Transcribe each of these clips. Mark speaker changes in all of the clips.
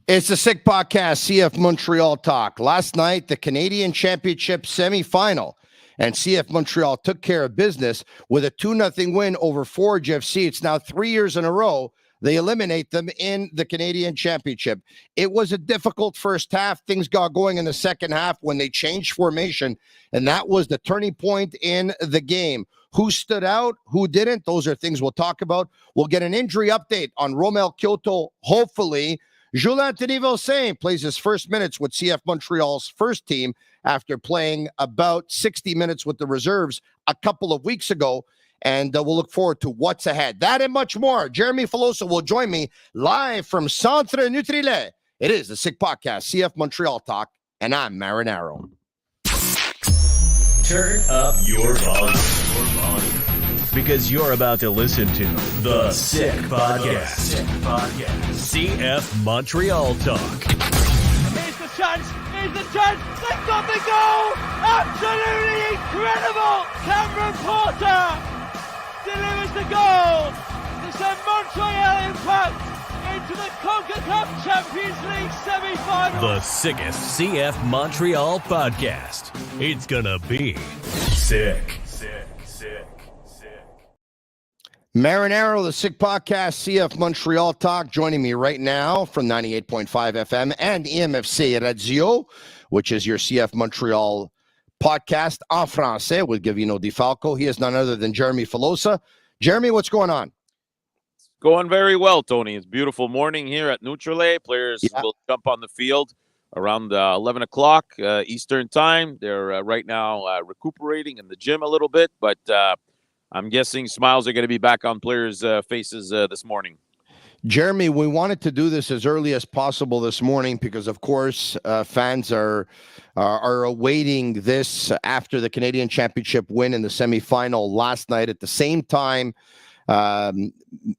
Speaker 1: It's the Sick Podcast, CF Montreal Talk. Last night, the Canadian Championship semifinal, and CF Montreal took care of business with a 2-0 win over Forge FC. It's now 3 years in a row they eliminate them in the Canadian Championship. It was a difficult first half. Things got going in the second half when they changed formation, and that was the turning point in the game. Who stood out, who didn't, those are things we'll talk about. We'll get an injury update on Romel Kyoto, hopefully. Jules-Anthony Vilsaint plays his first minutes with CF Montreal's first team after playing about 60 minutes with the reserves a couple of weeks ago. And we'll look forward to what's ahead. That and much more. Jeremy Filosa will join me live from Centre Nutrilait. It is the Sick Podcast, CF Montreal Talk, and I'm Marinaro.
Speaker 2: Turn up your volume. Because you're about to listen to the Sick Podcast. CF Montreal Talk.
Speaker 3: Here's the chance. They've got the goal. Absolutely incredible. Cameron Porter delivers the goal to send Montreal Impact into the CONCACAF Champions League semi-final.
Speaker 2: The sickest CF Montreal podcast. It's gonna be sick.
Speaker 1: Marinaro, the Sick Podcast, CF Montreal Talk, joining me right now from 98.5 FM and EMFC Radio, which is your CF Montreal podcast en français with Gavino Di Falco. He is none other than Jeremy Filosa. Jeremy, what's going on?
Speaker 4: Going very well, Tony. It's a beautiful morning here at Nutrilait. Players will jump on the field around 11 o'clock Eastern time. They're right now recuperating in the gym a little bit, but I'm guessing smiles are going to be back on players' faces this morning.
Speaker 1: Jeremy, we wanted to do this as early as possible this morning because, of course, fans are awaiting this after the Canadian Championship win in the semifinal last night. At the same time,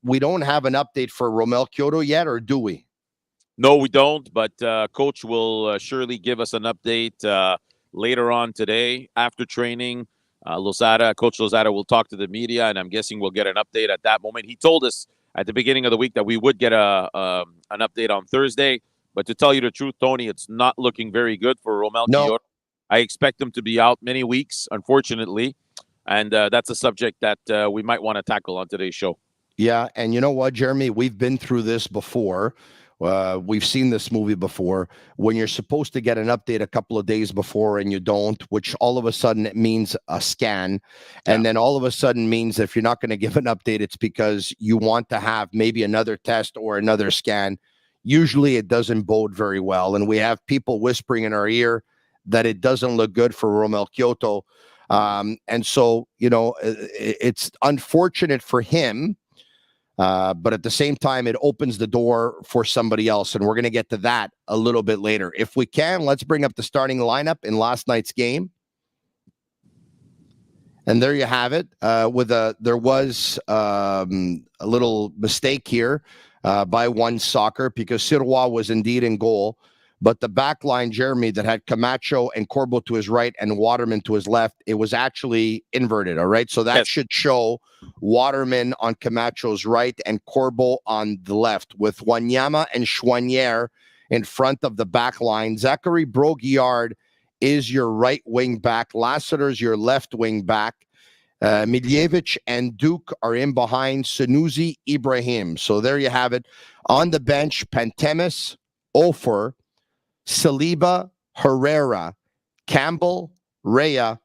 Speaker 1: we don't have an update for Romel Kyoto yet, or do we?
Speaker 4: No, we don't, but Coach will surely give us an update later on today after training. Coach Losada will talk to the media, and I'm guessing we'll get an update at that moment. He told us at the beginning of the week that we would get an update on Thursday. But to tell you the truth, Tony, it's not looking very good for Romel Kyoto. I expect him to be out many weeks, unfortunately. And that's a subject that we might want to tackle on today's show.
Speaker 1: Yeah, and you know what, Jeremy? We've been through this before. We've seen this movie before. When you're supposed to get an update a couple of days before and you don't, which all of a sudden it means a scan. And then all of a sudden means if you're not going to give an update, it's because you want to have maybe another test or another scan. Usually it doesn't bode very well. And we have people whispering in our ear that it doesn't look good for Romel Kyoto. And so, you know, it's unfortunate for him. But at the same time, it opens the door for somebody else. And we're going to get to that a little bit later. If we can, let's bring up the starting lineup in last night's game. And there you have it. There was a little mistake here by One Soccer because Sirois was indeed in goal. But the back line, Jeremy, that had Camacho and Corbo to his right and Waterman to his left, it was actually inverted, all right? So that should show Waterman on Camacho's right and Corbo on the left with Wanyama and Chouanière in front of the back line. Zachary Broguillard is your right wing back. Lassiter's your left wing back. Miljevic and Duke are in behind Sanusi Ibrahim. So there you have it. On the bench, Pantemis, Ofer, Saliba, Herrera, Campbell, Rea,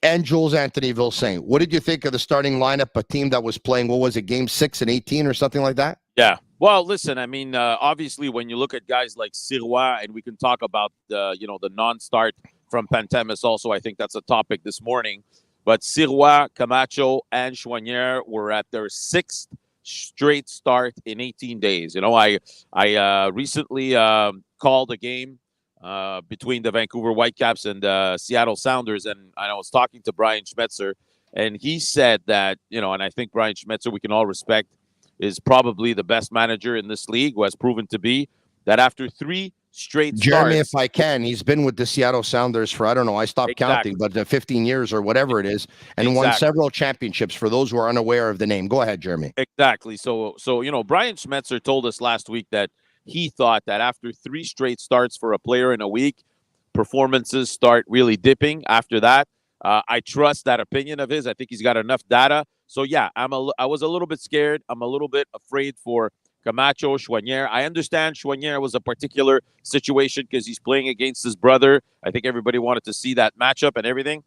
Speaker 1: and Jules-Anthony Vilsaint. What did you think of the starting lineup, a team that was playing, what was it, game 6 and 18 or something like that?
Speaker 4: Yeah. Well, listen, I mean, obviously, when you look at guys like Sirois, and we can talk about, the non-start from Pantemis also, I think that's a topic this morning. But Sirois, Camacho, and Chouanière were at their 6th straight start in 18 days. You know, I recently called a game between the Vancouver Whitecaps and Seattle Sounders, and I was talking to Brian Schmetzer, and he said that, and I think Brian Schmetzer, we can all respect, is probably the best manager in this league, who has proven to be, that after 3 straight
Speaker 1: Jeremy,
Speaker 4: starts,
Speaker 1: if I can, he's been with the Seattle Sounders for, I don't know, I stopped counting, but 15 years or whatever it is, and won several championships for those who are unaware of the name. Go ahead, Jeremy.
Speaker 4: Exactly. So Brian Schmetzer told us last week that he thought that after 3 straight starts for a player in a week, performances start really dipping after that. I trust that opinion of his. I think he's got enough data. So, yeah, I was a little bit scared. I'm a little bit afraid for Camacho, Choinière. I understand Choinière was a particular situation because he's playing against his brother. I think everybody wanted to see that matchup and everything.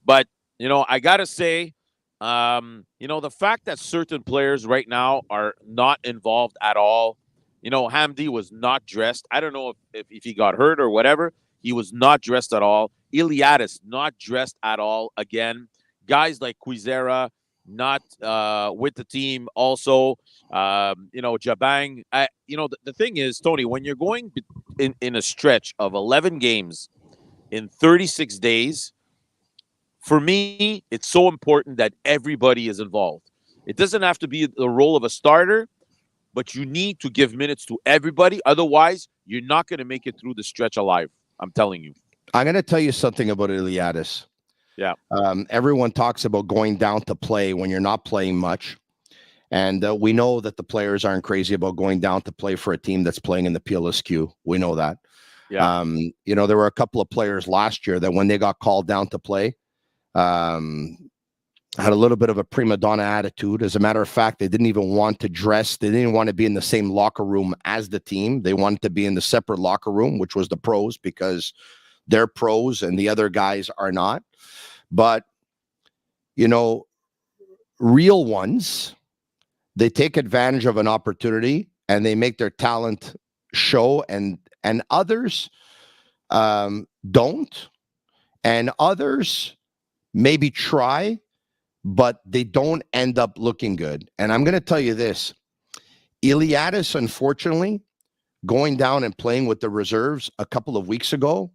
Speaker 4: But, I got to say, the fact that certain players right now are not involved at all. Hamdi was not dressed. I don't know if he got hurt or whatever. He was not dressed at all. Iliadis, not dressed at all. Again, guys like Quizera, not with the team also. Jabang. The thing is, Tony, when you're going in a stretch of 11 games in 36 days, for me, it's so important that everybody is involved. It doesn't have to be the role of a starter, but you need to give minutes to everybody. Otherwise, you're not going to make it through the stretch alive. I'm telling you.
Speaker 1: I'm going to tell you something about Iliadis.
Speaker 4: Yeah.
Speaker 1: Everyone talks about going down to play when you're not playing much. And we know that the players aren't crazy about going down to play for a team that's playing in the PLSQ. We know that.
Speaker 4: Yeah.
Speaker 1: There were a couple of players last year that when they got called down to play, had a little bit of a prima donna attitude. As a matter of fact, they didn't even want to dress. They didn't want to be in the same locker room as the team. They wanted to be in the separate locker room, which was the pros, because they're pros and the other guys are not. But, real ones, they take advantage of an opportunity and they make their talent show, and others don't. And others maybe try, but they don't end up looking good. And I'm going to tell you this. Iliadis, unfortunately, going down and playing with the reserves a couple of weeks ago,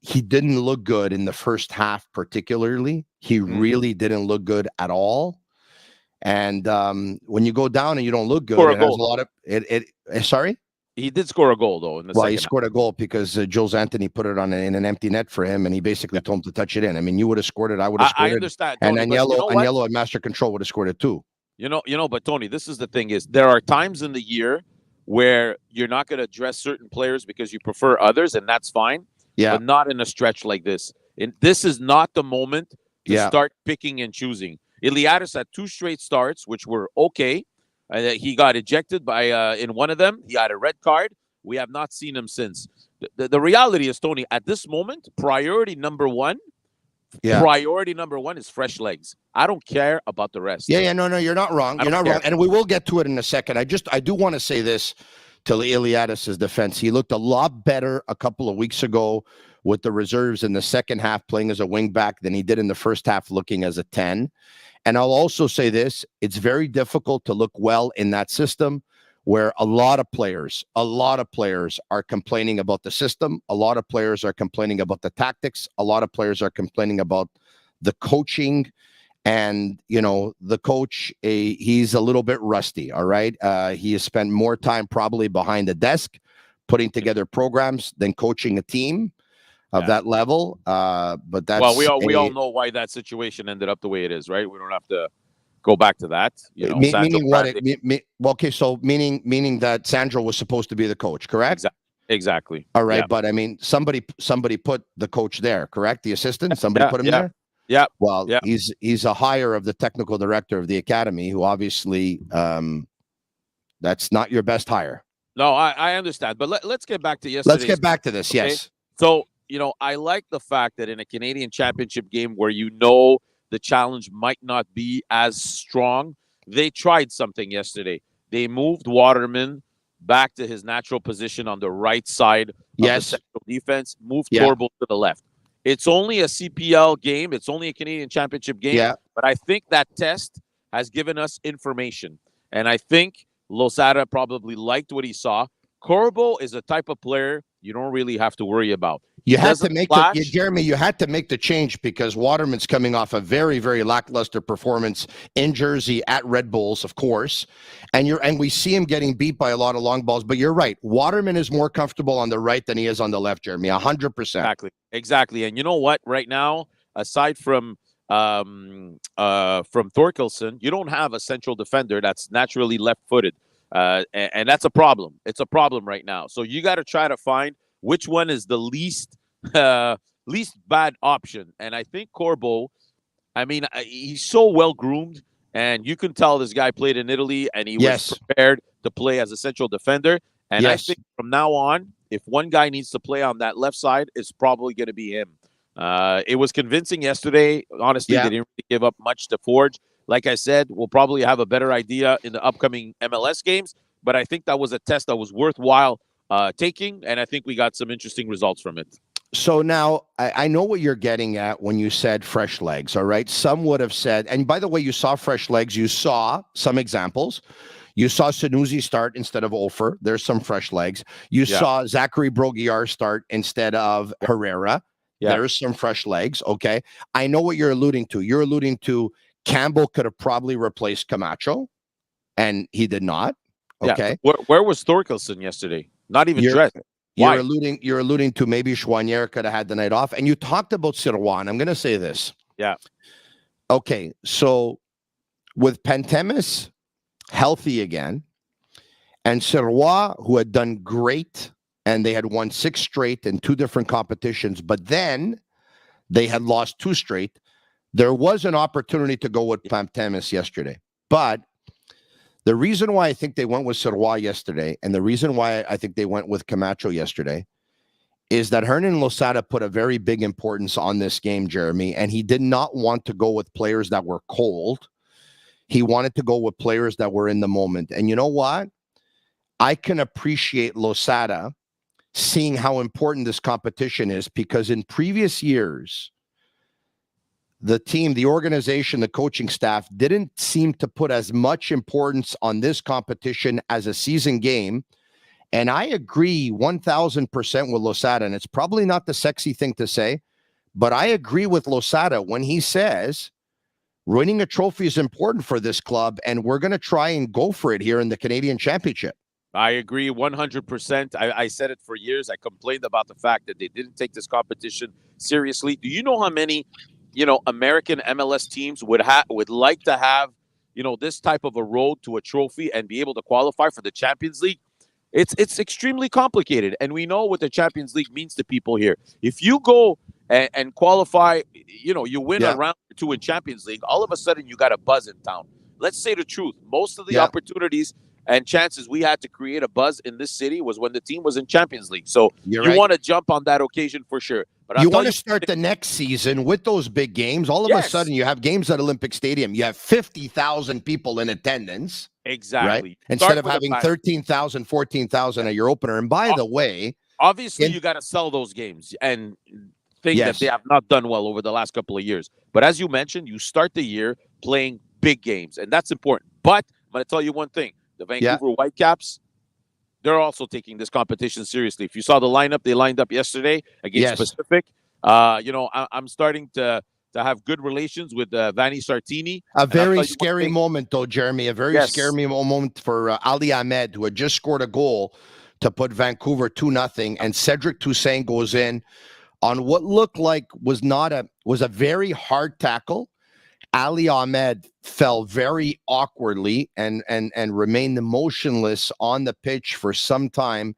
Speaker 1: he didn't look good in the first half particularly. He really didn't look good at all. And when you go down and you don't look good, it has a lot of sorry?
Speaker 4: He did score a goal, though.
Speaker 1: He scored a goal because Jules-Anthony put it in an empty net for him, and he basically told him to touch it in. I mean, you would have scored it. I would have scored it.
Speaker 4: I understand. Tony,
Speaker 1: and Yellow at Master Control would have scored it too.
Speaker 4: But Tony, this is the thing: is there are times in the year where you're not going to address certain players because you prefer others, and that's fine.
Speaker 1: Yeah.
Speaker 4: But not in a stretch like this. And this is not the moment to start picking and choosing. Iliadis had 2 straight starts, which were okay. He got ejected by in one of them. He had a red card. We have not seen him since. The reality is, Tony, at this moment, priority number one is fresh legs. I don't care about the rest.
Speaker 1: No, you're not wrong. You're not wrong. And we will get to it in a second. I do want to say this to Iliadis' defense. He looked a lot better a couple of weeks ago with the reserves in the second half playing as a wing back than he did in the first half looking as a 10. And I'll also say this, it's very difficult to look well in that system where a lot of players are complaining about the system. A lot of players are complaining about the tactics. A lot of players are complaining about the coaching. And, the coach, he's a little bit rusty, all right? He has spent more time probably behind the desk putting together programs than coaching a team of that level. But that's...
Speaker 4: Well, we all know why that situation ended up the way it is, right? We don't have to go back to that.
Speaker 1: Meaning what? Okay, so meaning that Sandro was supposed to be the coach, correct?
Speaker 4: Exactly.
Speaker 1: All right, but I mean, somebody put the coach there, correct? The assistant, somebody put him there.
Speaker 4: Yeah.
Speaker 1: Well, he's a hire of the technical director of the academy, who obviously that's not your best hire.
Speaker 4: No, I understand, but let's get back to yesterday.
Speaker 1: Let's get back to this. Okay? Yes.
Speaker 4: So I like the fact that in a Canadian Championship game where the challenge might not be as strong, they tried something yesterday. They moved Waterman back to his natural position on the right side of the central defense, moved Corbo to the left. It's only a CPL game. It's only a Canadian Championship game. But I think that test has given us information. And I think Losada probably liked what he saw. Corbo is a type of player you don't really have to worry about.
Speaker 1: You had to make Jeremy, you had to make the change because Waterman's coming off a very, very lackluster performance in Jersey at Red Bulls, of course. And we see him getting beat by a lot of long balls. But you're right. Waterman is more comfortable on the right than he is on the left, Jeremy. 100%.
Speaker 4: Exactly. And you know what? Right now, aside from Thorkelson, you don't have a central defender that's naturally left-footed. And that's a problem. It's a problem right now. So you got to try to find which one is the least bad option. And I think Corbo, I mean, he's so well groomed, and you can tell this guy played in Italy, and he was prepared to play as a central defender. And I think from now on, if one guy needs to play on that left side, it's probably going to be him. It was convincing yesterday. Honestly, they didn't really give up much to Forge. Like I said, we'll probably have a better idea in the upcoming MLS games. But I think that was a test that was worthwhile taking, and I think we got some interesting results from it.
Speaker 1: So now I know what you're getting at when you said fresh legs, all right? Some would have said, and by the way, you saw fresh legs. You saw some examples. You saw Sanusi start instead of Ofer. There's some fresh legs. You saw Zachary Broguiar start instead of Herrera. There's some fresh legs, okay? I know what you're alluding to. You're alluding to Campbell could have probably replaced Camacho, and he did not, okay?
Speaker 4: Where was Thorkelson yesterday? Not even dressed. Why?
Speaker 1: You're alluding to maybe Chouanière could have had the night off. And you talked about Sirois, and I'm going to say this.
Speaker 4: Yeah.
Speaker 1: Okay, so with Pantemis healthy again, and Sirois, who had done great, and they had won 6 straight in 2 different competitions, but then they had lost 2 straight. There was an opportunity to go with Pantemis yesterday. But the reason why I think they went with Sirois yesterday, and the reason why I think they went with Camacho yesterday, is that Hernan Losada put a very big importance on this game, Jeremy, and he did not want to go with players that were cold. He wanted to go with players that were in the moment. And you know what? I can appreciate Losada seeing how important this competition is, because in previous years, the team, the organization, the coaching staff didn't seem to put as much importance on this competition as a season game. And I agree 1,000% with Losada, and it's probably not the sexy thing to say, but I agree with Losada when he says winning a trophy is important for this club, and we're going to try and go for it here in the Canadian Championship.
Speaker 4: I agree 100%. I said it for years. I complained about the fact that they didn't take this competition seriously. Do you know how many American MLS teams would like to have, this type of a road to a trophy and be able to qualify for the Champions League? It's extremely complicated, and we know what the Champions League means to people here. If you go and qualify, you win a round or 2 in Champions League, all of a sudden you got a buzz in town. Let's say the truth. Most of the opportunities and chances we had to create a buzz in this city was when the team was in Champions League. So you want to jump on that occasion for sure. But
Speaker 1: you want to start the next season with those big games. All of a sudden, you have games at Olympic Stadium. You have 50,000 people in attendance.
Speaker 4: Exactly.
Speaker 1: Right? Instead of having 13,000, 14,000 at your opener. And by the way,
Speaker 4: obviously, you got to sell those games and think that they have not done well over the last couple of years. But as you mentioned, you start the year playing big games, and that's important. But I'm going to tell you one thing. The Vancouver Whitecaps, they're also taking this competition seriously. If you saw the lineup, they lined up yesterday against Pacific. I'm starting to have good relations with Vanni Sartini.
Speaker 1: A very scary moment, though, Jeremy. A very scary moment for Ali Ahmed, who had just scored a goal to put Vancouver 2-0, and Cedric Toussaint goes in on what looked like was a very hard tackle. Ali Ahmed fell very awkwardly and remained motionless on the pitch for some time.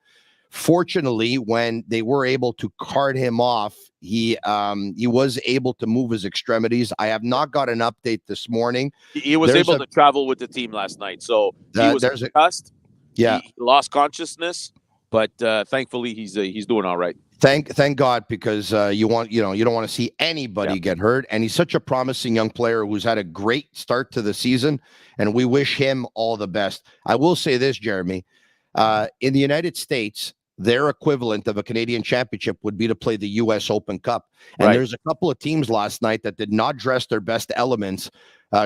Speaker 1: Fortunately, when they were able to cart him off, he was able to move his extremities. I have not got an update this morning.
Speaker 4: He was able to travel with the team last night, so he was concussed. He lost consciousness, but thankfully he's doing all right.
Speaker 1: Thank God, because you don't want to see anybody get hurt, and he's such a promising young player who's had a great start to the season, and we wish him all the best. I will say this, Jeremy, in the United States, their equivalent of a Canadian championship would be to play the U.S. Open Cup, and there's a couple of teams last night that did not dress their best elements.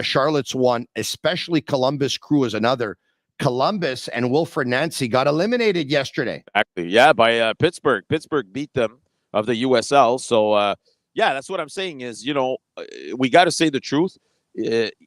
Speaker 1: Charlotte's one, especially Columbus Crew is another. Columbus and Wilfred Nancy got eliminated yesterday.
Speaker 4: Exactly. Yeah, by Pittsburgh. Pittsburgh beat them of the USL. So, that's what I'm saying is, we got to say the truth.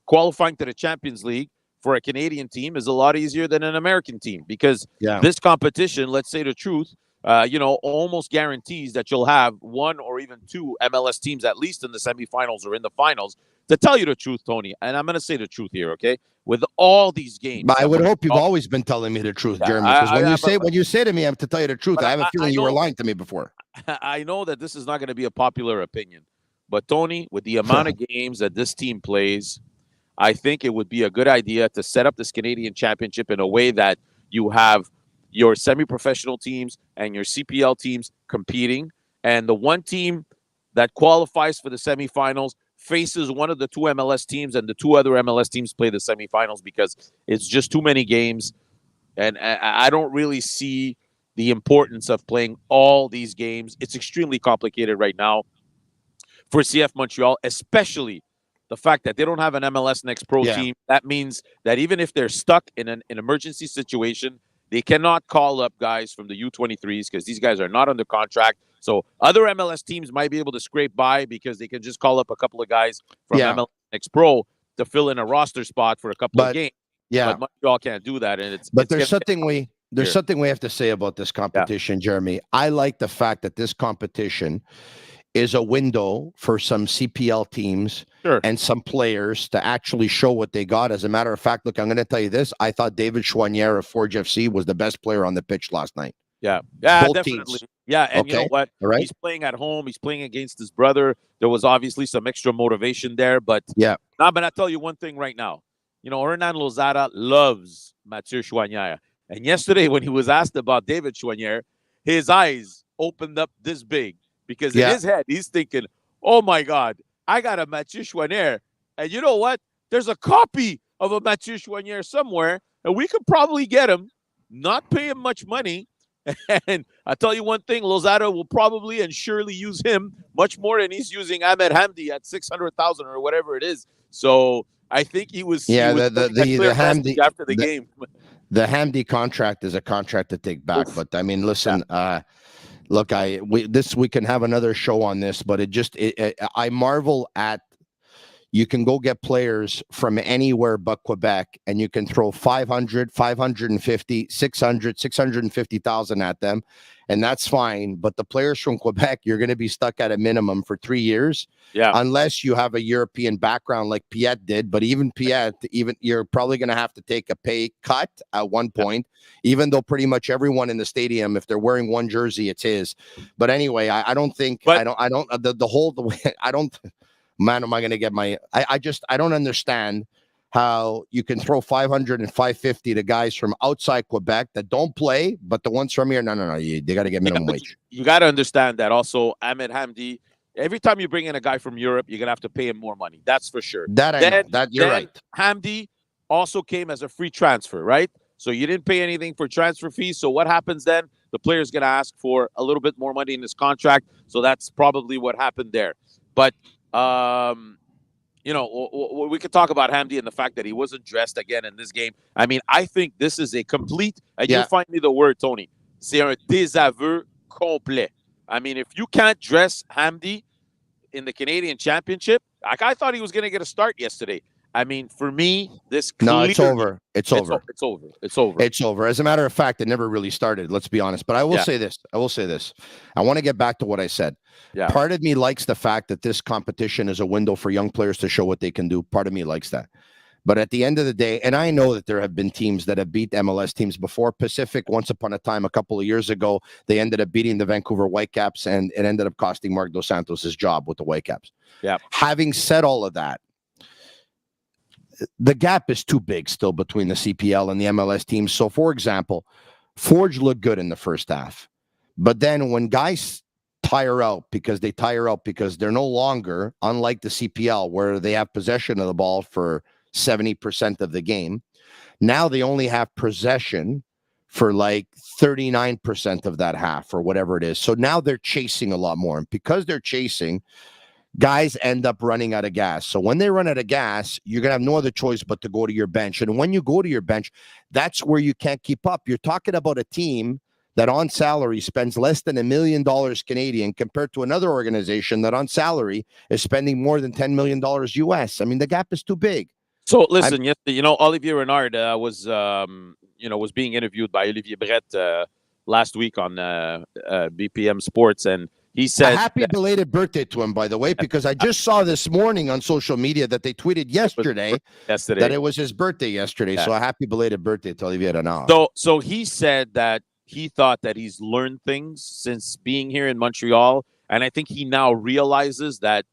Speaker 4: Qualifying to the Champions League for a Canadian team is a lot easier than an American team because this competition, let's say the truth, almost guarantees that you'll have one or even two MLS teams at least in the semifinals or in the finals. To tell you the truth, Tony, and I'm going to say the truth here, okay? With all these games,
Speaker 1: But I would hope you've always been telling me the truth, Jeremy. Because when you say to me, I have to tell you the truth. I have a feeling you were lying to me before.
Speaker 4: I know that this is not going to be a popular opinion, but Tony, with the amount of games that this team plays, I think it would be a good idea to set up this Canadian Championship in a way that you have your semi-professional teams and your CPL teams competing, and the one team that qualifies for the semifinals faces one of the two MLS teams, and the two other MLS teams play the semifinals, because it's just too many games, and I don't really see the importance of playing all these games. It's extremely complicated right now for CF Montreal, especially the fact that they don't have an MLS Next Pro team. That means that even if they're stuck in an emergency situation, they cannot call up guys from the U23s because these guys are not under contract. So other MLS teams might be able to scrape by because they can just call up a couple of guys from MLS Next Pro to fill in a roster spot for a couple of games.
Speaker 1: Yeah,
Speaker 4: but Montreal can't do that, and
Speaker 1: there's something we have to say about this competition, Jeremy. I like the fact that this competition is a window for some CPL teams and some players to actually show what they got. As a matter of fact, look, I'm going to tell you this. I thought David Choinière of Forge FC was the best player on the pitch last night.
Speaker 4: Yeah,
Speaker 1: both
Speaker 4: definitely.
Speaker 1: Teams.
Speaker 4: Yeah, and you know what?
Speaker 1: Right.
Speaker 4: He's playing at home. He's playing against his brother. There was obviously some extra motivation there. But but I'll tell you one thing right now. Hernan Losada loves Mathieu Choinière. And yesterday when he was asked about David Choinière, his eyes opened up this big. Because in his head, he's thinking, oh, my God, I got a Mathieu Choinière. And you know what? There's a copy of a Mathieu Choinière somewhere, and we could probably get him, not pay him much money. And I tell you one thing, Losada will probably and surely use him much more than he's using Ahmed Hamdi at $600,000 or whatever it is. So I think he was
Speaker 1: the Hamdi
Speaker 4: after the game.
Speaker 1: The Hamdi contract is a contract to take back. But I mean, listen, look, we can have another show on this, but I marvel at, you can go get players from anywhere but Quebec, and you can throw 500, 550, 600, 650,000 at them, and that's fine. But the players from Quebec, you're going to be stuck at a minimum for 3 years, unless you have a European background like Piet did. But even Piet, you're probably going to have to take a pay cut at one point, even though pretty much everyone in the stadium, if they're wearing one jersey, it's his. But anyway, I don't think man, am I going to get my... I don't understand how you can throw 500 and 550 to guys from outside Quebec that don't play, but the ones from here, no, they got to get minimum wage.
Speaker 4: You got to understand that also, Ahmed Hamdi, every time you bring in a guy from Europe, you're going to have to pay him more money. That's for sure.
Speaker 1: You're right.
Speaker 4: Hamdi also came as a free transfer, right? So you didn't pay anything for transfer fees. So what happens then? The player's going to ask for a little bit more money in his contract. So that's probably what happened there. But we could talk about Hamdi and the fact that he wasn't dressed again in this game. I mean, I think this is a complete, and you'll find me the word, Tony, c'est un désaveu complet. I mean, if you can't dress Hamdi in the Canadian Championship, I thought he was going to get a start yesterday. I mean, for me, this clearly...
Speaker 1: No, it's over.
Speaker 4: It's over.
Speaker 1: As a matter of fact, it never really started, let's be honest. But I will say this. I want to get back to what I said.
Speaker 4: Yeah.
Speaker 1: Part of me likes the fact that this competition is a window for young players to show what they can do. Part of me likes that. But at the end of the day, and I know that there have been teams that have beat MLS teams before. Pacific, once upon a time, a couple of years ago, they ended up beating the Vancouver Whitecaps, and it ended up costing Mark Dos Santos his job with the Whitecaps.
Speaker 4: Yeah.
Speaker 1: Having said all of that, the gap is too big still between the CPL and the MLS teams. So, for example, Forge looked good in the first half. But then when guys tire out because they're no longer, unlike the CPL, where they have possession of the ball for 70% of the game, now they only have possession for like 39% of that half or whatever it is. So now they're chasing a lot more. And because they're chasing, guys end up running out of gas. So when they run out of gas, you're going to have no other choice but to go to your bench. And when you go to your bench, that's where you can't keep up. You're talking about a team that on salary spends less than $1 million Canadian compared to another organization that on salary is spending more than $10 million US. I mean, the gap is too big.
Speaker 4: So listen, Olivier Renard was being interviewed by Olivier Brett last week on BPM Sports, and he
Speaker 1: A
Speaker 4: said
Speaker 1: happy belated birthday to him, by the way, because I just saw this morning on social media that they tweeted yesterday that it was his birthday yesterday.
Speaker 4: Yeah.
Speaker 1: So a happy belated birthday to Olivier Renard.
Speaker 4: So he said that he thought that he's learned things since being here in Montreal, and I think he now realizes that,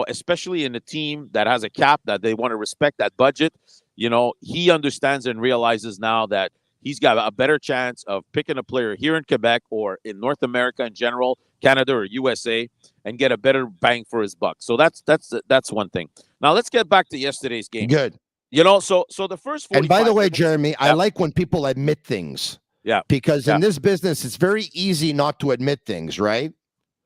Speaker 4: especially in a team that has a cap, that they want to respect that budget. He understands and realizes now that he's got a better chance of picking a player here in Quebec or in North America in general, Canada or USA, and get a better bang for his buck. So that's one thing. Now let's get back to yesterday's game.
Speaker 1: Good.
Speaker 4: So the first 45
Speaker 1: And by the way,
Speaker 4: minutes,
Speaker 1: Jeremy, I like when people admit things.
Speaker 4: Yeah.
Speaker 1: Because in this business, it's very easy not to admit things, right?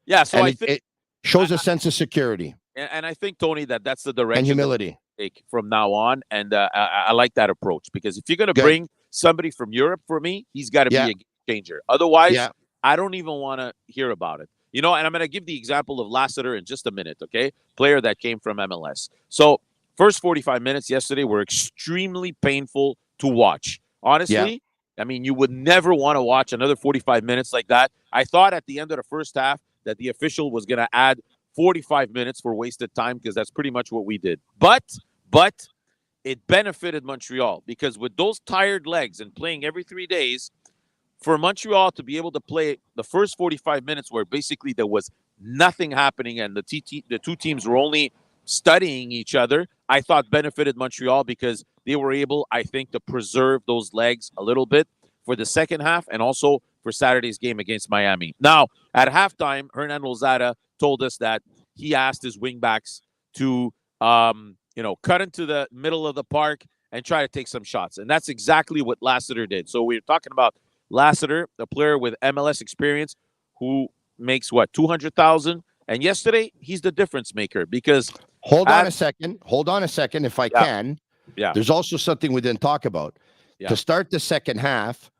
Speaker 4: Yeah. So
Speaker 1: And
Speaker 4: I think
Speaker 1: it shows a sense of security
Speaker 4: and I think, Tony, that's the direction
Speaker 1: and humility.
Speaker 4: take from now on, and I like that approach, because if you're going to bring somebody from Europe, for me, he's got to be a game changer. Otherwise, I don't even want to hear about it. And I'm going to give the example of Lassiter in just a minute, okay? Player that came from MLS. So first 45 minutes yesterday were extremely painful to watch. Honestly, I mean, you would never want to watch another 45 minutes like that. I thought at the end of the first half that the official was going to add 45 minutes for wasted time, because that's pretty much what we did. But it benefited Montreal, because with those tired legs and playing every 3 days, for Montreal to be able to play the first 45 minutes where basically there was nothing happening and the two teams were only studying each other, I thought benefited Montreal, because they were able, I think, to preserve those legs a little bit for the second half and also for Saturday's game against Miami. Now, at halftime, Hernan Losada told us that he asked his wingbacks to, cut into the middle of the park and try to take some shots. And that's exactly what Lassiter did. So we're talking about Lassiter, a player with MLS experience who makes, $200,000? And yesterday, he's the difference maker, because... Hold on a second, if I can. Yeah.
Speaker 1: There's also something we didn't talk about. Yeah. To start the second half,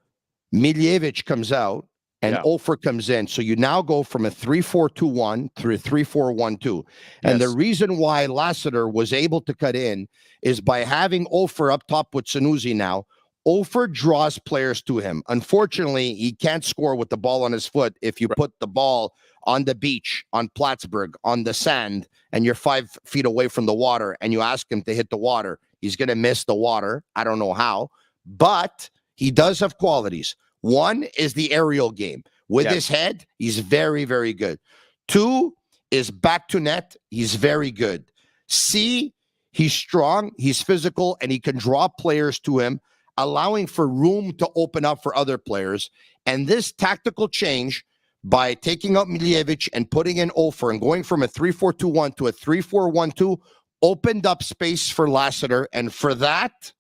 Speaker 1: Miljevic comes out and Ofer comes in. So you now go from a 3-4-2-1 through a 3-4-1-2. And the reason why Lassiter was able to cut in is by having Ofer up top with Sanusi now. Ofer draws players to him. Unfortunately, he can't score with the ball on his foot if you put the ball on the beach, on Plattsburgh, on the sand, and you're 5 feet away from the water, and you ask him to hit the water. He's going to miss the water. I don't know how, but he does have qualities. One is the aerial game. With his head, he's very, very good. 2 is back to net. He's very good. C, he's strong, he's physical, and he can draw players to him, allowing for room to open up for other players. And this tactical change by taking out Miljevic and putting in Ofer and going from a 3-4-2-1 to a 3-4-1-2 opened up space for Lassiter. And for that,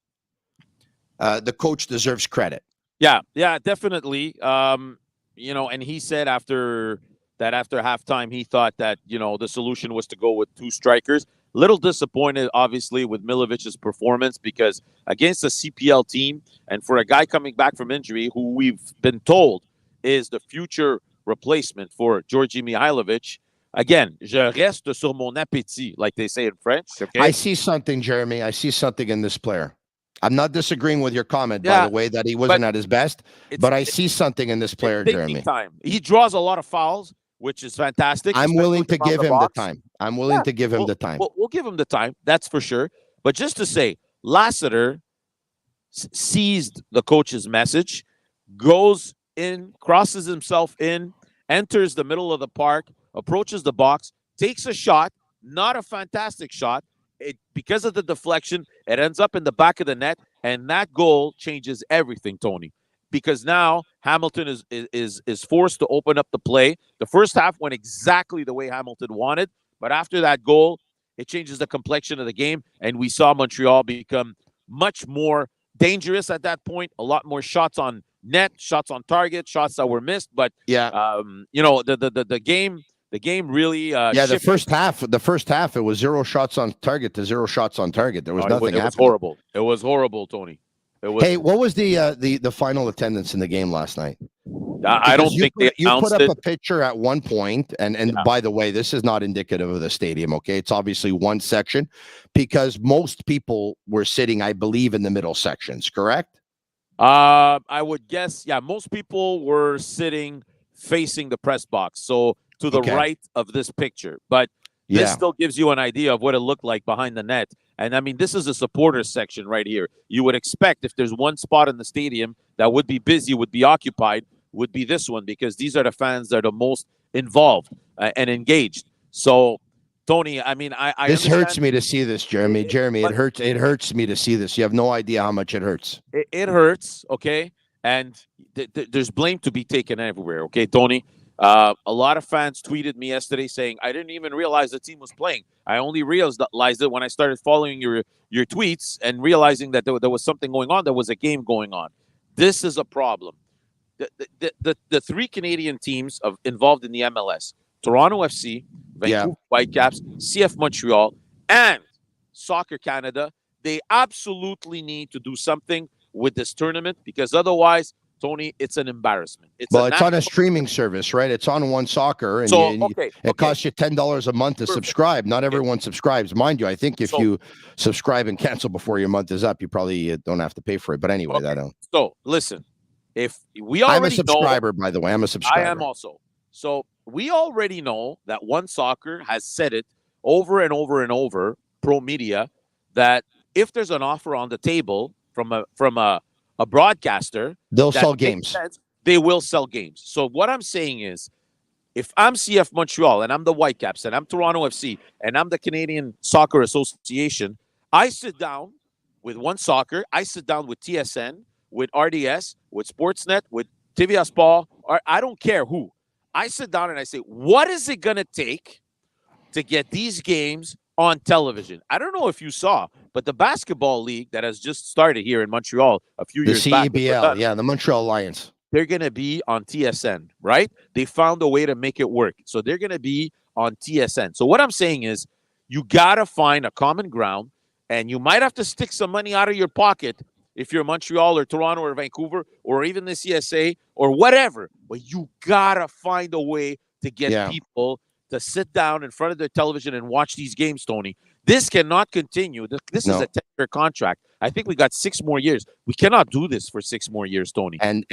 Speaker 1: the coach deserves credit.
Speaker 4: Yeah, definitely. And he said after halftime, he thought that, the solution was to go with 2 strikers. Little disappointed, obviously, with Milovic's performance, because against a CPL team, and for a guy coming back from injury, who we've been told is the future replacement for Georgi Mihailovic, again, je reste sur mon appétit, like they say in French. Okay?
Speaker 1: I see something, Jeremy. I see something in this player. I'm not disagreeing with your comment, by the way, that he wasn't at his best, but I see something in this player, Jeremy.
Speaker 4: Time. He draws a lot of fouls, which is fantastic.
Speaker 1: I'm willing to give him the time. I'm willing to give him the time.
Speaker 4: We'll give him the time. That's for sure. But just to say, Lassiter seized the coach's message, goes in, crosses himself in, enters the middle of the park, approaches the box, takes a shot, not a fantastic shot. Because of the deflection, it ends up in the back of the net, and that goal changes everything, Tony. Because now Hamilton is forced to open up the play. The first half went exactly the way Hamilton wanted, but after that goal, it changes the complexion of the game, and we saw Montreal become much more dangerous at that point. A lot more shots on net, shots on target, shots that were missed. But the game really
Speaker 1: the first half it was 0 shots on target to 0 shots on target. There was nothing happening.
Speaker 4: It was horrible. It was horrible, Tony.
Speaker 1: Hey, what was the final attendance in the game last night?
Speaker 4: I don't think
Speaker 1: you put up a picture at one point, and by the way, this is not indicative of the stadium. Okay, it's obviously one section, because most people were sitting, I believe, in the middle sections. Correct?
Speaker 4: I would guess, yeah, most people were sitting facing the press box, so to the right of this picture. But this still gives you an idea of what it looked like behind the net. And I mean, this is a supporters section right here. You would expect if there's one spot in the stadium that would be busy, would be occupied, would be this one, because these are the fans that are the most involved and engaged. So, Tony, I mean, I
Speaker 1: this
Speaker 4: understand.
Speaker 1: hurts me to see this, Jeremy. Jeremy, it hurts me to see this. You have no idea how much it hurts.
Speaker 4: It hurts, okay? And there's blame to be taken everywhere, okay, Tony? A lot of fans tweeted me yesterday saying, I didn't even realize the team was playing. I only realized it when I started following your tweets and realizing that there was something going on. There was a game going on. This is a problem. The three Canadian teams involved in the MLS, Toronto FC, Vancouver Whitecaps, CF Montreal, and Soccer Canada, they absolutely need to do something with this tournament, because otherwise, Tony, it's an embarrassment.
Speaker 1: It's on a streaming service, right? It's on One Soccer, and it costs you $10 a month to subscribe. Not everyone subscribes, mind you. I think if you subscribe and cancel before your month is up, you probably don't have to pay for it. But anyway, I don't.
Speaker 4: So listen, if we already
Speaker 1: I'm a subscriber, by the way. I'm a subscriber.
Speaker 4: I am also. So we already know that One Soccer has said it over and over and over, pro media, that if there's an offer on the table from a broadcaster,
Speaker 1: they'll sell games.
Speaker 4: Sense, they will sell games. So what I'm saying is, if I'm CF Montreal and I'm the Whitecaps and I'm Toronto FC and I'm the Canadian Soccer Association, I sit down with One Soccer, I sit down with TSN, with RDS, with Sportsnet, with TVA Sport, or I don't care who. I sit down and I say, what is it going to take to get these games on television? I don't know if you saw, but the basketball league that has just started here in Montreal a few years back.
Speaker 1: The CEBL, the Montreal Lions.
Speaker 4: They're going to be on TSN, right? They found a way to make it work. So they're going to be on TSN. So what I'm saying is, you got to find a common ground, and you might have to stick some money out of your pocket if you're Montreal or Toronto or Vancouver or even the CSA or whatever. But you got to find a way to get people to sit down in front of their television and watch these games, Tony. This cannot continue. This is a 10-year contract. I think we got 6 more years. We cannot do this for 6 more years, Tony.
Speaker 1: And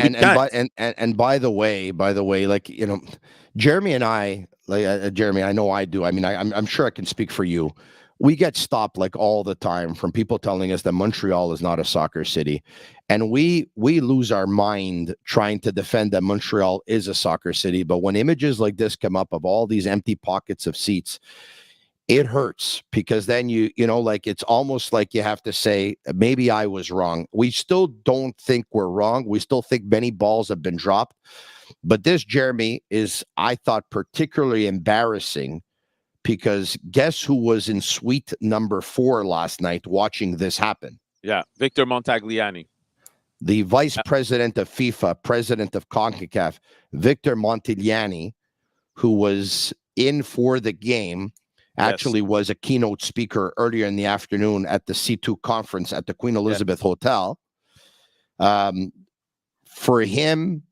Speaker 1: by the way, like, you know, Jeremy and I, Jeremy, I know I do. I mean, I'm sure I can speak for you. We get stopped like all the time from people telling us that Montreal is not a soccer city. And we lose our mind trying to defend that Montreal is a soccer city. But when images like this come up of all these empty pockets of seats, it hurts, because then you know, like, it's almost like you have to say, maybe I was wrong. We still don't think we're wrong. We still think many balls have been dropped. But this, Jeremy, is, I thought, particularly embarrassing, because guess who was in suite number 4 last night watching this happen?
Speaker 4: Yeah, Victor Montagliani.
Speaker 1: The vice president of FIFA, president of CONCACAF, Victor Montagliani, who was in for the game, actually was a keynote speaker earlier in the afternoon at the C2 conference at the Queen Elizabeth Hotel. For him,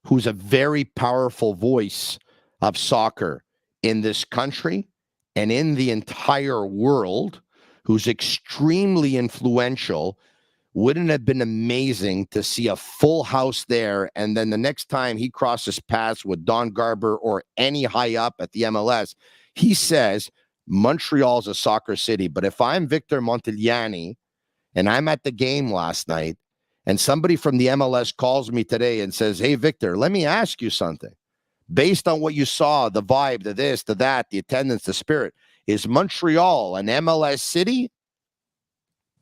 Speaker 1: who's a very powerful voice of soccer in this country and in the entire world, who's extremely influential, wouldn't it have been amazing to see a full house there? And then the next time he crosses paths with Don Garber or any high up at the MLS, he says, Montreal's a soccer city. But if I'm Victor Montagliani and I'm at the game last night and somebody from the MLS calls me today and says, hey, Victor, let me ask you something. Based on what you saw, the vibe, the this, the that, the attendance, the spirit, is Montreal an MLS city?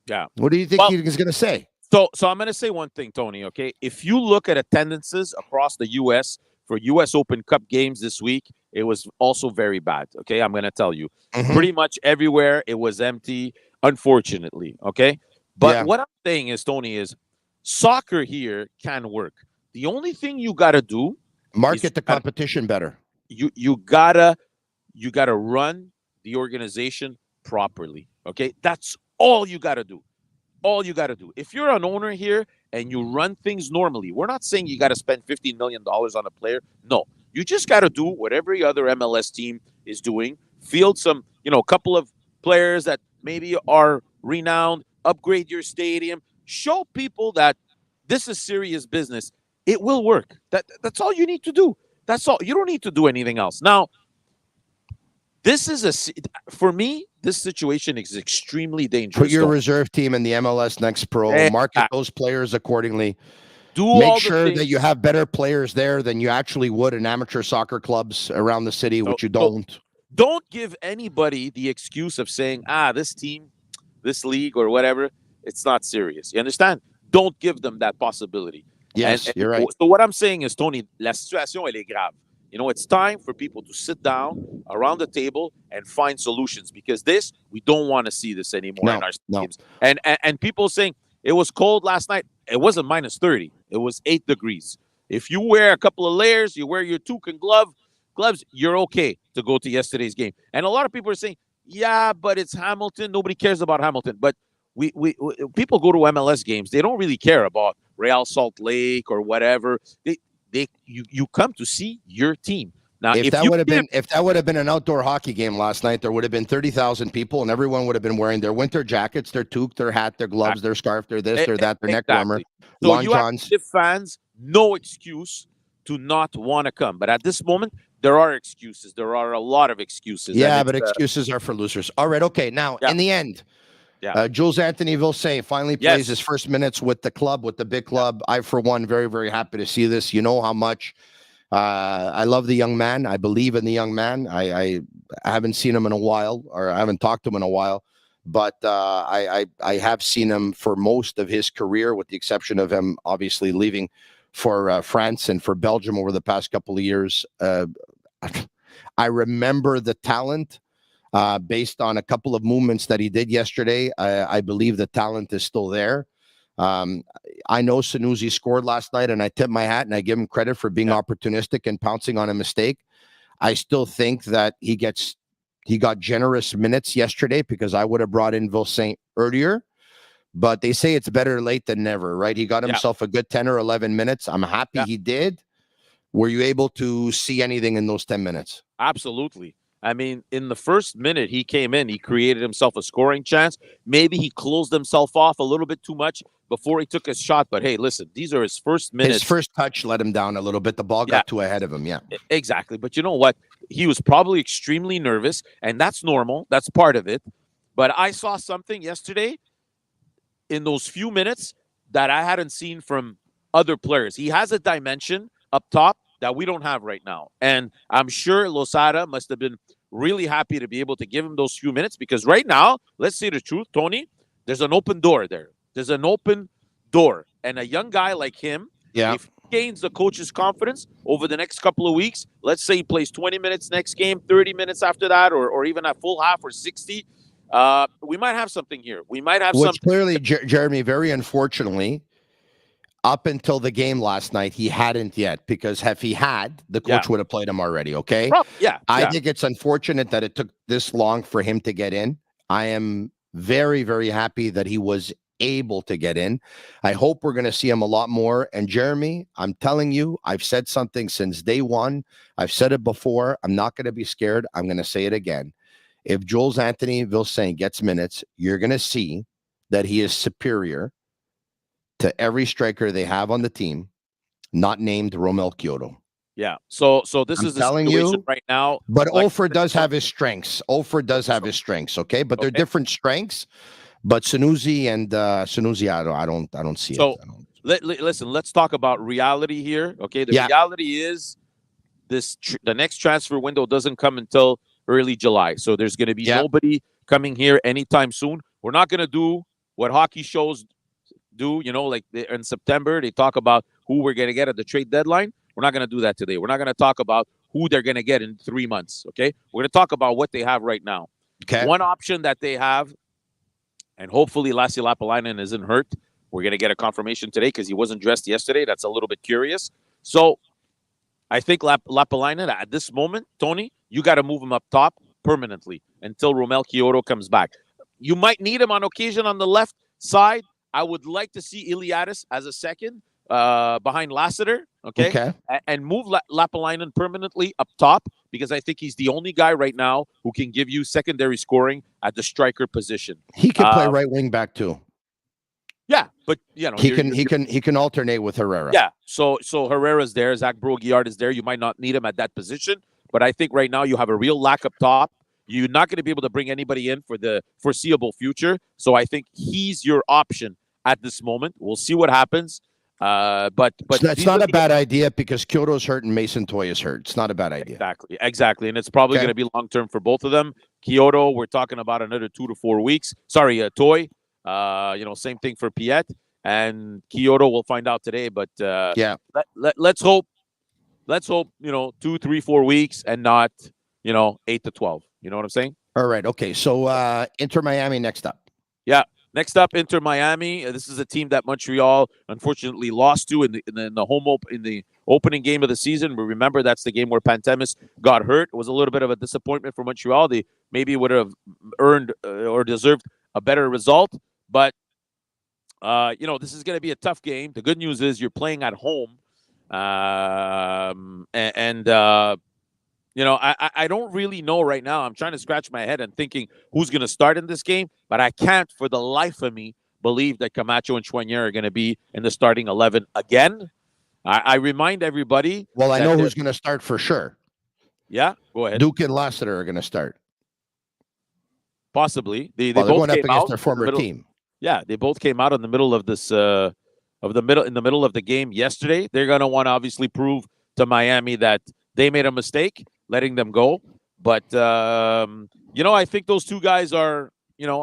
Speaker 4: Yeah.
Speaker 1: What do you think he's going to say?
Speaker 4: So I'm going to say one thing, Tony, okay? If you look at attendances across the U.S. for U.S. Open Cup games this week, it was also very bad, okay? I'm going to tell you. Pretty much everywhere it was empty, unfortunately, okay? But what I'm saying is, Tony, is soccer here can work. The only thing you got to do,
Speaker 1: market the competition better.
Speaker 4: You gotta run the organization properly, okay? That's all you got to do. All you got to do. If you're an owner here and you run things normally, we're not saying you got to spend $15 million on a player. No, you just got to do what every other MLS team is doing. Field some, a couple of players that maybe are renowned, upgrade your stadium, show people that this is serious business, it will work. That's all you need to do. That's all. You don't need to do anything else. Now, for me, this situation is extremely dangerous.
Speaker 1: Put your reserve team in the MLS Next Pro. Market those players accordingly. Make sure that you have better players there than you actually would in amateur soccer clubs around the city, which you don't.
Speaker 4: Don't give anybody the excuse of saying, this team, this league, or whatever, it's not serious. You understand? Don't give them that possibility.
Speaker 1: Yes, you're right.
Speaker 4: So what I'm saying is, Tony, la situation, elle est grave. It's time for people to sit down around the table and find solutions, because we don't want to see this anymore in our teams. And people saying it was cold last night. It wasn't minus 30. It was 8 degrees. If you wear a couple of layers, you wear your toque and gloves, you're okay to go to yesterday's game. And a lot of people are saying, yeah, but it's Hamilton. Nobody cares about Hamilton. But we people go to MLS games. They don't really care about Real Salt Lake or whatever. You come to see your team. Now,
Speaker 1: if that would have been an outdoor hockey game last night, there would have been 30,000 people, and everyone would have been wearing their winter jackets, their toque, their hat, their gloves, their scarf, their this, their that, their neck warmer.
Speaker 4: So
Speaker 1: Long
Speaker 4: you
Speaker 1: johns.
Speaker 4: have to give fans no excuse to not want to come. But at this moment, there are excuses. There are a lot of excuses.
Speaker 1: Yeah, but excuses are for losers. All right, okay. Now, in the end, Jules-Anthony Vilsaint finally plays his first minutes with the club, with the big club. I, for one, very, very happy to see this. You know how much I love the young man. I believe in the young man. I haven't seen him in a while, or I haven't talked to him in a while, but I have seen him for most of his career, with the exception of him obviously leaving for France and for Belgium over the past couple of years. I remember the talent. Based on a couple of movements that he did yesterday, I believe the talent is still there. I know Sanusi scored last night, and I tip my hat and I give him credit for being opportunistic and pouncing on a mistake. I still think that he got generous minutes yesterday, because I would have brought in Vilsaint earlier. But they say it's better late than never, right? He got himself a good 10 or 11 minutes. I'm happy he did. Were you able to see anything in those 10 minutes?
Speaker 4: Absolutely. I mean, in the first minute he came in, he created himself a scoring chance. Maybe he closed himself off a little bit too much before he took his shot. But hey, listen, these are his first minutes.
Speaker 1: His first touch let him down a little bit. The ball got too ahead of him. Yeah,
Speaker 4: exactly. But you know what? He was probably extremely nervous, and that's normal. That's part of it. But I saw something yesterday in those few minutes that I hadn't seen from other players. He has a dimension up top that we don't have right now. And I'm sure Losada must have been really happy to be able to give him those few minutes, because right now, let's say the truth, Tony, there's an open door there. There's an open door. And a young guy like him, if he gains the coach's confidence over the next couple of weeks, let's say he plays 20 minutes next game, 30 minutes after that, or even a full half or 60, we might have something here. We might have something.
Speaker 1: Clearly, Jeremy, very unfortunately, up until the game last night, he hadn't yet, because if he had, the coach would have played him already, okay? I think it's unfortunate that it took this long for him to get in. I am very, very happy that he was able to get in. I hope we're going to see him a lot more. And Jeremy, I'm telling you, I've said something since day one. I've said it before. I'm not going to be scared. I'm going to say it again. If Jules-Anthony Vilsaint gets minutes, you're going to see that he is superior to every striker they have on the team, not named Romel Kyoto.
Speaker 4: Yeah. So this is the situation right now.
Speaker 1: But Olfer does have his strengths. Okay? But they're different strengths. But Sanusi and Sanusi, I don't see it.
Speaker 4: Listen, let's talk about reality here. Okay. The reality is the next transfer window doesn't come until early July. So there's going to be nobody coming here anytime soon. We're not going to do what hockey shows do, like in September, they talk about who we're going to get at the trade deadline. We're not going to do that today. We're not going to talk about who they're going to get in 3 months, okay? We're going to talk about what they have right now.
Speaker 1: Okay.
Speaker 4: One option that they have, and hopefully Lassi Lapalainen isn't hurt. We're going to get a confirmation today because he wasn't dressed yesterday. That's a little bit curious. So I think Lapalainen, at this moment, Tony, you got to move him up top permanently until Romel Kyoto comes back. You might need him on occasion on the left side. I would like to see Iliadis as a second behind Lassiter, okay? And move Lapalainen permanently up top, because I think he's the only guy right now who can give you secondary scoring at the striker position.
Speaker 1: He can play right wing back too.
Speaker 4: Yeah, but
Speaker 1: he can alternate with Herrera.
Speaker 4: Yeah, so Herrera's there, Zach Brault-Guillard is there. You might not need him at that position, but I think right now you have a real lack up top. You're not going to be able to bring anybody in for the foreseeable future. So I think he's your option at this moment. We'll see what happens. But
Speaker 1: that's not a bad idea because Kyoto's hurt and Mason Toye is hurt. It's not a bad idea.
Speaker 4: Exactly. And it's probably going to be long-term for both of them. Kyoto, we're talking about another 2 to 4 weeks. Sorry, Toye. Same thing for Piet. And Kyoto, we'll find out today. But let's hope, 2, 3, 4 weeks and not, 8 to 12. You know what I'm saying?
Speaker 1: All right. Okay. So Inter Miami next up.
Speaker 4: Yeah. Next up, Inter Miami. This is a team that Montreal unfortunately lost to in the opening game of the season. We remember that's the game where Pantemis got hurt. It was a little bit of a disappointment for Montreal. They maybe would have earned or deserved a better result. But this is going to be a tough game. The good news is you're playing at home, I don't really know right now. I'm trying to scratch my head and thinking who's going to start in this game, but I can't for the life of me believe that Camacho and Choinière are going to be in the starting 11 again. I remind everybody.
Speaker 1: Well, I know who's going to start for sure.
Speaker 4: Yeah, go ahead.
Speaker 1: Duke and Losada are going to start.
Speaker 4: Possibly. They're
Speaker 1: both
Speaker 4: going
Speaker 1: up against their former team.
Speaker 4: Yeah, they both came out in the middle of this in the middle of the game yesterday. They're going to want to obviously prove to Miami that they made a mistake letting them go. But, I think those two guys are,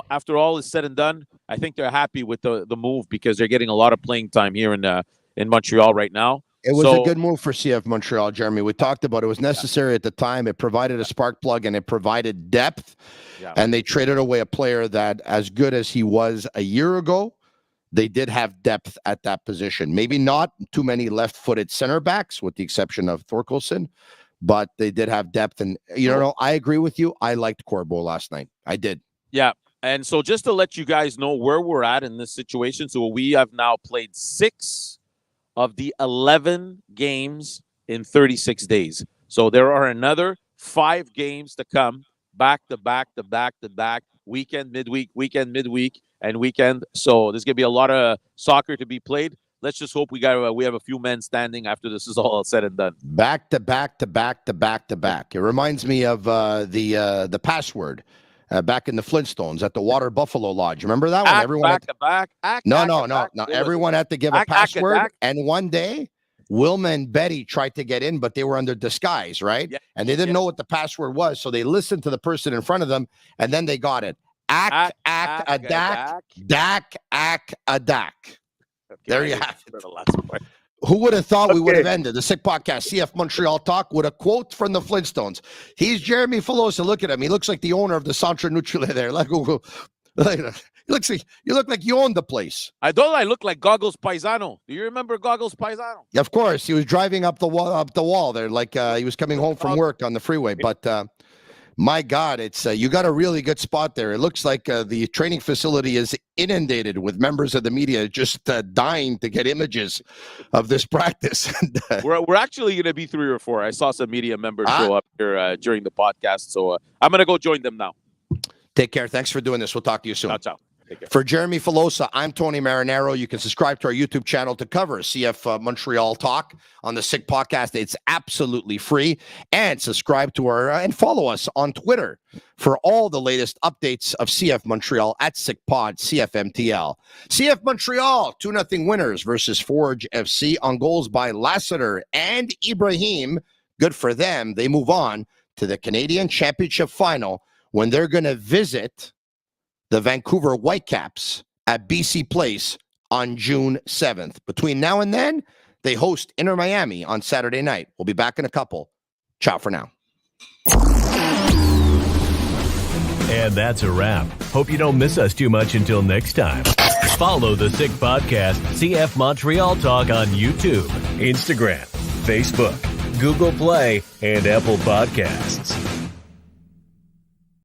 Speaker 4: after all is said and done, I think they're happy with the move because they're getting a lot of playing time here in Montreal right now.
Speaker 1: It was a good move for CF Montreal, Jeremy. We talked about it. It was necessary at the time. It provided a spark plug and it provided depth. Yeah. And they traded away a player that, as good as he was a year ago, they did have depth at that position. Maybe not too many left-footed center backs, with the exception of Thorkelson, but they did have depth. And, I agree with you. I liked Corbo last night. I did.
Speaker 4: Yeah. And so just to let you guys know where we're at in this situation. So we have now played 6 of the 11 games in 36 days. So there are another 5 games to come, back to back to back to back, weekend, midweek, and weekend. So there's going to be a lot of soccer to be played. Let's just hope we have a few men standing after this is all said and done.
Speaker 1: Back to back to back to back to back. It reminds me of the password back in the Flintstones at the Water Buffalo Lodge. Remember that one? Everyone
Speaker 4: back to back.
Speaker 1: No. Everyone had to give a password. And one day, Wilma and Betty tried to get in, but they were under disguise, right? Yeah. And they didn't know what the password was, so they listened to the person in front of them, and then they got it. Dak, a dak. Okay, there you have it. Who would have thought we would have ended the Sick Podcast, CF Montreal Talk, with a quote from the Flintstones? He's Jeremy Filosa. Look at him. He looks like the owner of the Centre Nutrile there. You look like you own the place.
Speaker 4: I look like Goggles Paisano. Do you remember Goggles Paisano?
Speaker 1: Of course. He was driving up the wall there like he was coming home from work on the freeway. But my God, it's you got a really good spot there. It looks like the training facility is inundated with members of the media just dying to get images of this practice.
Speaker 4: We're actually going to be 3 or 4. I saw some media members show up here during the podcast. So I'm going to go join them now.
Speaker 1: Take care. Thanks for doing this. We'll talk to you soon.
Speaker 4: Ciao.
Speaker 1: For Jeremy Filosa, I'm Tony Marinaro. You can subscribe to our YouTube channel to cover CF Montreal Talk on the Sick Podcast. It's absolutely free. And subscribe to our and follow us on Twitter for all the latest updates of CF Montreal at SickPod, CFMTL. CF Montreal, 2-0 winners versus Forge FC on goals by Lassiter and Ibrahim. Good for them. They move on to the Canadian Championship Final when they're going to visit the Vancouver Whitecaps at BC Place on June 7th. Between now and then, they host Inter Miami on Saturday night. We'll be back in a couple. Ciao for now.
Speaker 2: And that's a wrap. Hope you don't miss us too much until next time. Follow the Sick Podcast, CF Montreal Talk on YouTube, Instagram, Facebook, Google Play, and Apple Podcasts.